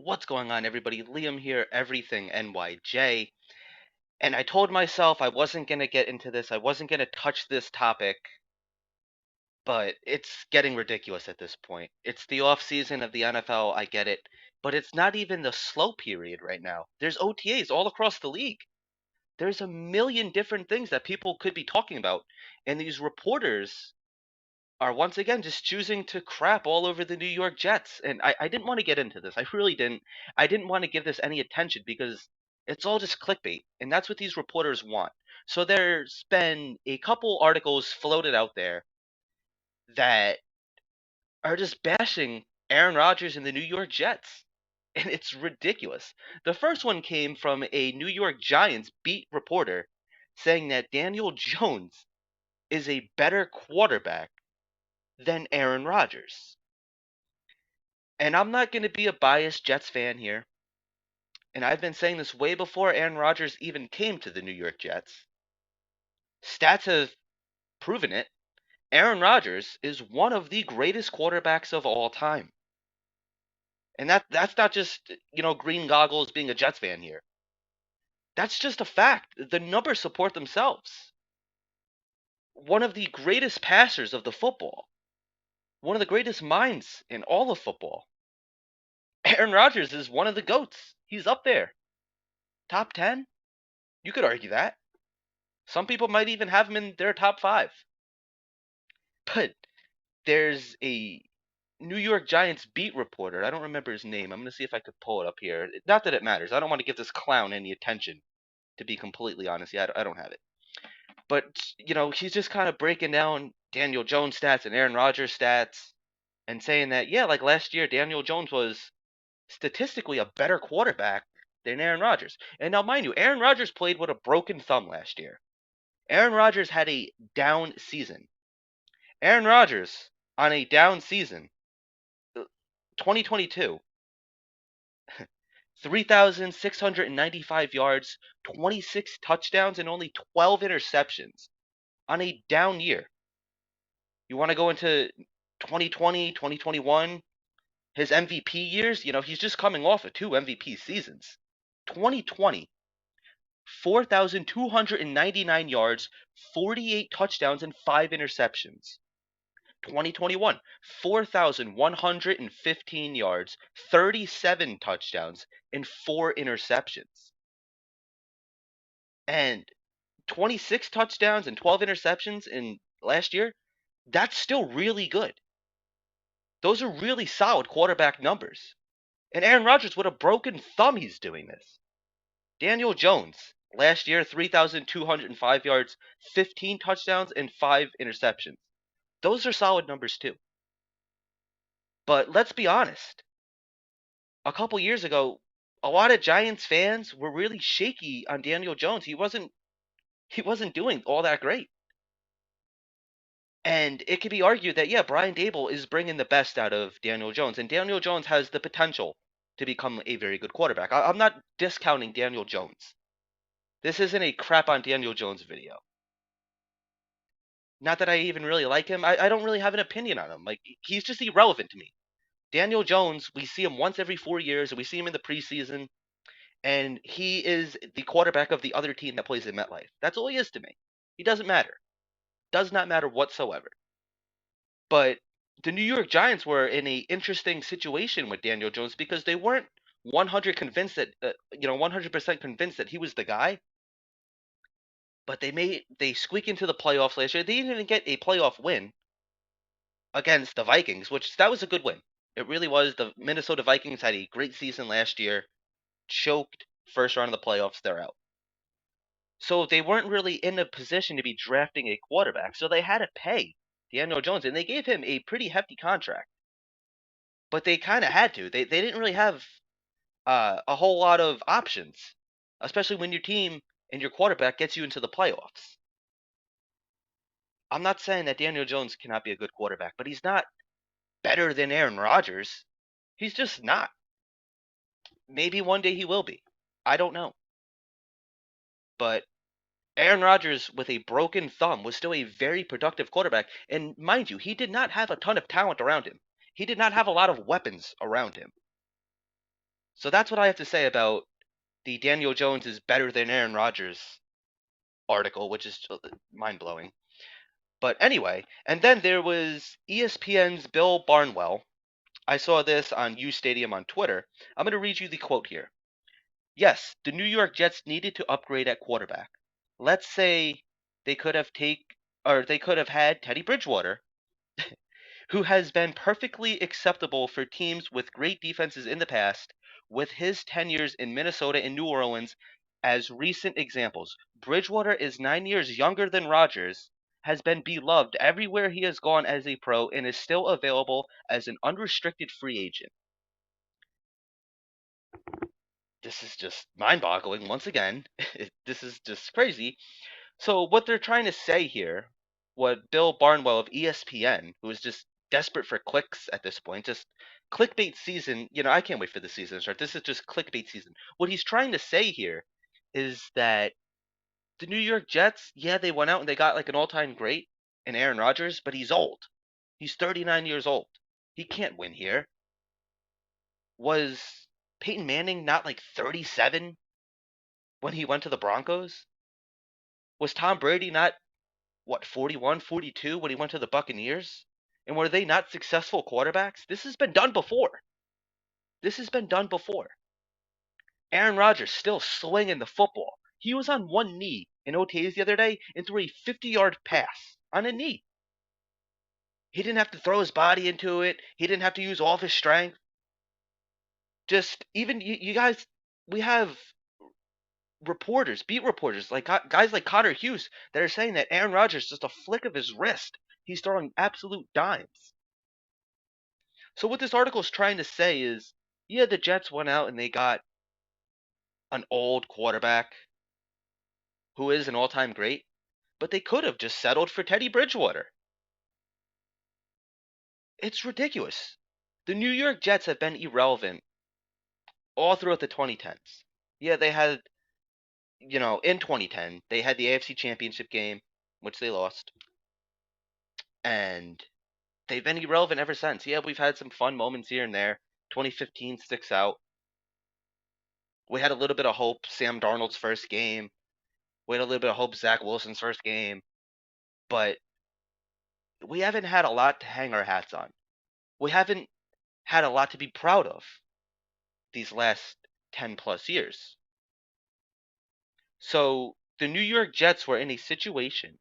What's going on, everybody? Liam here, Everything NYJ. And I told myself I wasn't going to get into this, I wasn't going to touch this topic, but it's getting ridiculous at this point. It's the off season of the NFL, I get it, but it's not even the slow period right now. There's OTAs all across the league. There's a million different things that people could be talking about, and these reporters are once again just choosing to crap all over the New York Jets. And I didn't want to get into this. I really didn't. I didn't want to give this any attention because it's all just clickbait. And that's what these reporters want. So there's been a couple articles floated out there that are just bashing Aaron Rodgers and the New York Jets. And it's ridiculous. The first one came from a New York Giants beat reporter saying that Daniel Jones is a better quarterback than Aaron Rodgers. And I'm not going to be a biased Jets fan here. And I've been saying this way before Aaron Rodgers even came to the New York Jets. Stats have proven it. Aaron Rodgers is one of the greatest quarterbacks of all time. And that's not just, green goggles being a Jets fan here. That's just a fact. The numbers support themselves. One of the greatest passers of the football. One of the greatest minds in all of football. Aaron Rodgers is one of the GOATs. He's up there. Top 10? You could argue that. Some people might even have him in their top 5. But there's a New York Giants beat reporter. I don't remember his name. I'm going to see if I could pull it up here. Not that it matters. I don't want to give this clown any attention, to be completely honest. Yeah, I don't have it. But, he's just kind of breaking down Daniel Jones stats and Aaron Rodgers stats and saying that, yeah, like last year, Daniel Jones was statistically a better quarterback than Aaron Rodgers. And now, mind you, Aaron Rodgers played with a broken thumb last year. Aaron Rodgers had a down season. Aaron Rodgers on a down season, 2022, 3,695 yards, 26 touchdowns, and only 12 interceptions on a down year. You want to go into 2020, 2021, his MVP years? He's just coming off of 2 MVP seasons. 2020, 4,299 yards, 48 touchdowns, and 5 interceptions. 2021, 4,115 yards, 37 touchdowns, and 4 interceptions. And 26 touchdowns and 12 interceptions in last year, that's still really good. Those are really solid quarterback numbers. And Aaron Rodgers, with a broken thumb, he's doing this. Daniel Jones, last year, 3,205 yards, 15 touchdowns, and 5 interceptions. Those are solid numbers too. But let's be honest. A couple years ago, a lot of Giants fans were really shaky on Daniel Jones. He wasn't doing all that great. And it could be argued that, yeah, Brian Daboll is bringing the best out of Daniel Jones, and Daniel Jones has the potential to become a very good quarterback. I'm not discounting Daniel Jones. This isn't a crap on Daniel Jones video. Not that I even really like him. I don't really have an opinion on him. Like, he's just irrelevant to me. Daniel Jones, we see him once every 4 years, and we see him in the preseason, and he is the quarterback of the other team that plays in MetLife. That's all he is to me. He doesn't matter. Does not matter whatsoever. But the New York Giants were in a interesting situation with Daniel Jones because they weren't 100% convinced that he was the guy. But they squeak into the playoffs last year. They didn't even get a playoff win against the Vikings, which that was a good win. It really was. The Minnesota Vikings had a great season last year. Choked first round of the playoffs, they're out. So they weren't really in a position to be drafting a quarterback. So they had to pay Daniel Jones, and they gave him a pretty hefty contract. But they kind of had to. They didn't really have a whole lot of options, especially when your team and your quarterback gets you into the playoffs. I'm not saying that Daniel Jones cannot be a good quarterback, but he's not better than Aaron Rodgers. He's just not. Maybe one day he will be. I don't know. But Aaron Rodgers, with a broken thumb, was still a very productive quarterback. And mind you, he did not have a ton of talent around him. He did not have a lot of weapons around him. So that's what I have to say about the Daniel Jones is better than Aaron Rodgers article, which is mind blowing. But anyway, and then there was ESPN's Bill Barnwell. I saw this on U Stadium on Twitter. I'm going to read you the quote here. Yes, the New York Jets needed to upgrade at quarterback. Let's say they could have they could have had Teddy Bridgewater, who has been perfectly acceptable for teams with great defenses in the past, with his tenures in Minnesota and New Orleans as recent examples. Bridgewater is 9 years younger than Rodgers, has been beloved everywhere he has gone as a pro, and is still available as an unrestricted free agent. This is just mind boggling once again. This is just crazy. So what they're trying to say here, what Bill Barnwell of ESPN, who is just desperate for clicks at this point, just clickbait season, I can't wait for the season to start. This is just clickbait season. What he's trying to say here is that the New York Jets, yeah, they went out and they got like an all-time great in Aaron Rodgers, but he's old. He's 39 years old. He can't win here. Was Peyton Manning not like 37 when he went to the Broncos? Was Tom Brady not 41, 42 when he went to the Buccaneers? And were they not successful quarterbacks? This has been done before. This has been done before. Aaron Rodgers still slinging the football. He was on one knee in OTAs the other day and threw a 50-yard pass on a knee. He didn't have to throw his body into it. He didn't have to use all of his strength. Just even you guys, we have reporters, beat reporters, like guys like Connor Hughes that are saying that Aaron Rodgers, just a flick of his wrist, he's throwing absolute dimes. So what this article is trying to say is, yeah, the Jets went out and they got an old quarterback who is an all-time great, but they could have just settled for Teddy Bridgewater. It's ridiculous. The New York Jets have been irrelevant all throughout the 2010s. Yeah, they had, in 2010, they had the AFC Championship game, which they lost. And they've been irrelevant ever since. Yeah, we've had some fun moments here and there. 2015 sticks out. We had a little bit of hope Sam Darnold's first game. We had a little bit of hope Zach Wilson's first game. But we haven't had a lot to hang our hats on. We haven't had a lot to be proud of these last 10 plus years. So the New York Jets were in a situation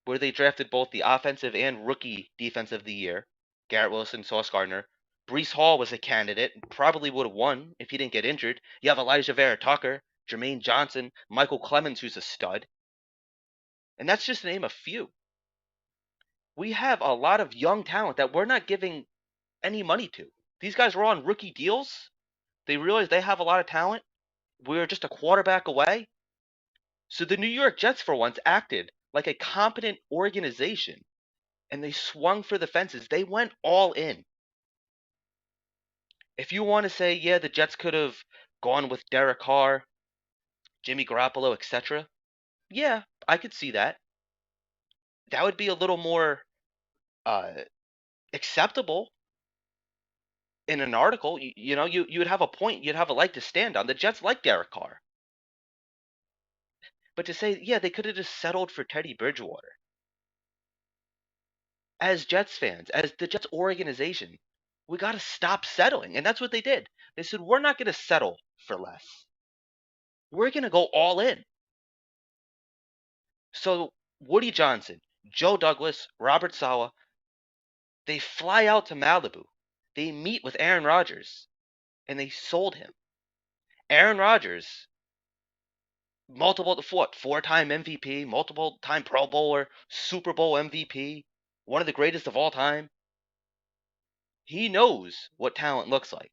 where they drafted both the offensive and rookie defensive of the year, Garrett Wilson, Sauce Gardner. Breece Hall was a candidate, probably would have won if he didn't get injured. You have Elijah Vera Tucker, Jermaine Johnson, Michael Clemens, who's a stud. And that's just to name a few. We have a lot of young talent that we're not giving any money to. These guys were on rookie deals. They realize they have a lot of talent. We're just a quarterback away. So the New York Jets, for once, acted like a competent organization, and they swung for the fences. They went all in. If you want to say, yeah, the Jets could have gone with Derek Carr, Jimmy Garoppolo, etc., yeah, I could see that. That would be a little more uh, acceptable in an article. You would have a point. You'd have a leg to stand on. The Jets like Derek Carr. But to say, yeah, they could have just settled for Teddy Bridgewater. As Jets fans, as the Jets organization, we got to stop settling. And that's what they did. They said, we're not going to settle for less. We're going to go all in. So Woody Johnson, Joe Douglas, Robert Saleh, they fly out to Malibu. They meet with Aaron Rodgers, and they sold him. Aaron Rodgers, four-time MVP, multiple-time Pro Bowler, Super Bowl MVP, one of the greatest of all time. He knows what talent looks like.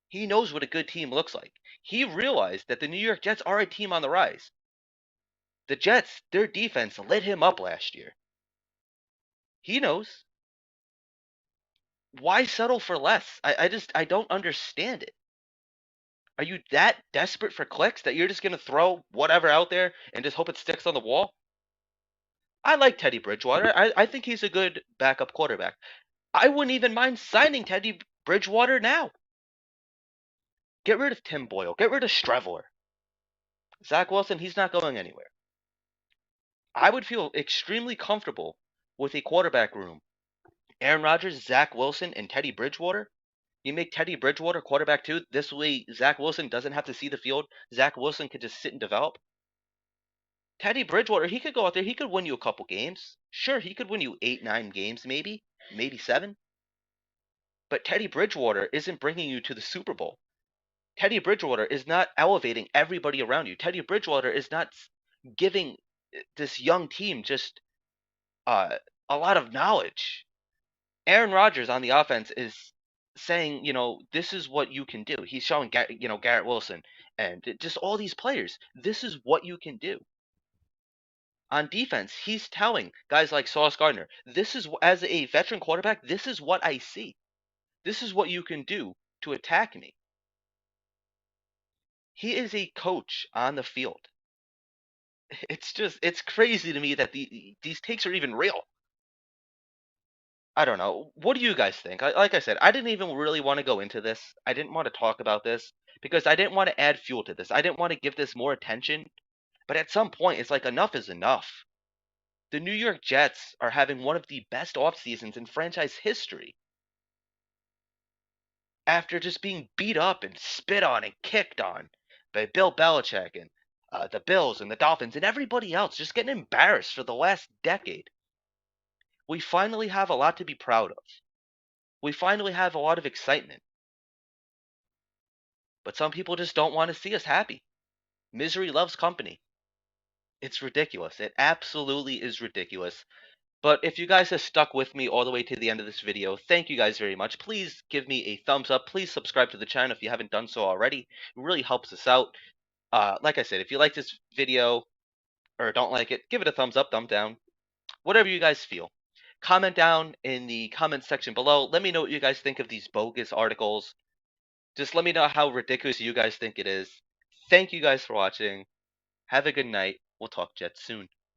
He knows what a good team looks like. He realized that the New York Jets are a team on the rise. The Jets, their defense lit him up last year. He knows. Why settle for less? I don't understand it. Are you that desperate for clicks that you're just going to throw whatever out there and just hope it sticks on the wall? I like Teddy Bridgewater. I think he's a good backup quarterback. I wouldn't even mind signing Teddy Bridgewater now. Get rid of Tim Boyle. Get rid of Streveler. Zach Wilson, he's not going anywhere. I would feel extremely comfortable with a quarterback room. Aaron Rodgers, Zach Wilson, and Teddy Bridgewater. You make Teddy Bridgewater quarterback too. This way, Zach Wilson doesn't have to see the field. Zach Wilson could just sit and develop. Teddy Bridgewater, he could go out there. He could win you a couple games. Sure, he could win you 8, 9 games, maybe 7. But Teddy Bridgewater isn't bringing you to the Super Bowl. Teddy Bridgewater is not elevating everybody around you. Teddy Bridgewater is not giving this young team just uh, a lot of knowledge. Aaron Rodgers on the offense is saying, this is what you can do. He's showing, Garrett Wilson and just all these players, this is what you can do. On defense, he's telling guys like Sauce Gardner, this is, as a veteran quarterback, this is what I see. This is what you can do to attack me. He is a coach on the field. It's crazy to me that these takes are even real. I don't know. What do you guys think? Like I said, I didn't even really want to go into this. I didn't want to talk about this because I didn't want to add fuel to this. I didn't want to give this more attention. But at some point, it's like enough is enough. The New York Jets are having one of the best off seasons in franchise history. After just being beat up and spit on and kicked on by Bill Belichick and the Bills and the Dolphins and everybody else, just getting embarrassed for the last decade. We finally have a lot to be proud of. We finally have a lot of excitement. But some people just don't want to see us happy. Misery loves company. It's ridiculous. It absolutely is ridiculous. But if you guys have stuck with me all the way to the end of this video, thank you guys very much. Please give me a thumbs up. Please subscribe to the channel if you haven't done so already. It really helps us out. Like I said, if you like this video or don't like it, give it a thumbs up, thumb down, whatever you guys feel. Comment down in the comment section below. Let me know what you guys think of these bogus articles. Just let me know how ridiculous you guys think it is. Thank you guys for watching. Have a good night. We'll talk Jets soon.